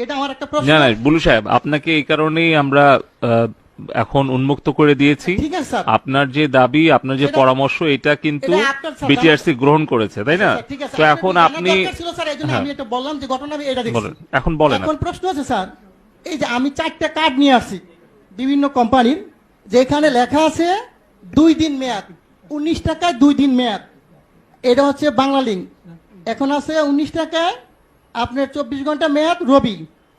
এটা আমার একটা প্রশ্ন। না না বুলু সাহেব, আপনাকে এই কারণেই আমরা এখন উন্মুক্ত করে দিয়েছি। ঠিক আছে স্যার, আপনার যে দাবি, আপনার যে পরামর্শ, এটা কিন্তু এটা আপনার স্যার, বিটিআরসি গ্রহণ করেছে, তাই না? ঠিক আছে, তো আপনার এখন জানার আপনি দরকার ছিল স্যার, এইজন্য আমি এটা বললাম যে ঘটনা আমি এটা দেখছি। বলেন, এখন বলেন। এখন প্রশ্ন আছে স্যার, এই যে আমি 4টা কার্ড নিয়ে আসছি বিভিন্ন কোম্পানির, যেখানে লেখা আছে 2 দিন মেয়াদ, 19 টাকায় 2 দিন মেয়াদ। এটা হচ্ছে বাংলা লিঙ্ক। এখন আছে 19 টাকায় আপনার 24 ঘন্টা মেয়াদ রবি।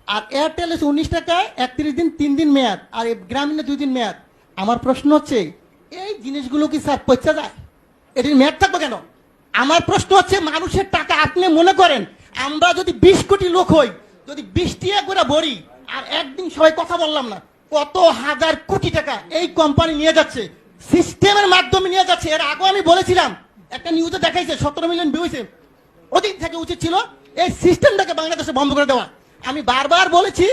আর এয়ারটেল আছে 19 টাকায় 31 দিন 3 দিন মেয়াদ, আর এই গ্রামীণে 2 দিন মেয়াদ। আমার প্রশ্ন হচ্ছে, এই জিনিসগুলো কি স্যার পচা যায়? এটির মেয়াদ থাকবে কেন? আমার প্রশ্ন হচ্ছে, মানুষের টাকা আপনি মনে করেন আমরা যদি 20 কোটি লোক হই, যদি 20 টাকা করে ভরি, আর একদিন সবাই কথা বললাম না, কত হাজার কোটি টাকা এই কোম্পানি নিয়ে যাচ্ছে, সিস্টেমের মাধ্যমে নিয়ে যাচ্ছে। এর আগে আমি বলেছিলাম, একটা নিউজে দেখাইছে 17 মিলিয়ন ভিউ হয়েছে। ওদিক থেকে উচিত ছিল এই সিস্টেমটাকে বাংলাদেশে বন্ধ করে দেওয়া। আমি বারবার বলেছি,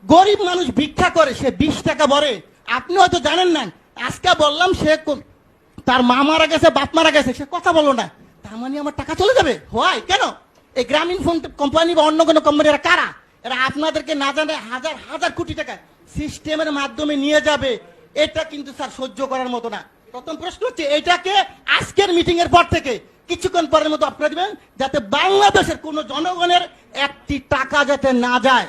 গরিব মানুষ ভিক্ষা করে, সে 20 টাকা ভরে। আপনি হয়তো জানেন না, আজকে বললাম সে তার মা মারা গেছে, বাপ মারা গেছে, সে কথা বললো না, তার মানে আমার টাকা চলে যাবে? হয় কেন? এই গ্রামীণ ফোন কোম্পানি বা অন্য কোনো কোম্পানি, এরা কারা? এরা আপনাদেরকে না জানে হাজার হাজার কোটি টাকা সিস্টেমের মাধ্যমে নিয়ে যাবে। এটা কিন্তু স্যার সহ্য করার মতো না। প্রথম প্রশ্ন হচ্ছে, এটাকে আজকের মিটিং এর পর থেকে কিছুক্ষণ পরের মতো আপনারা দিবেন, যাতে বাংলাদেশের কোনো জনগণের একটি টাকা যাতে না যায়।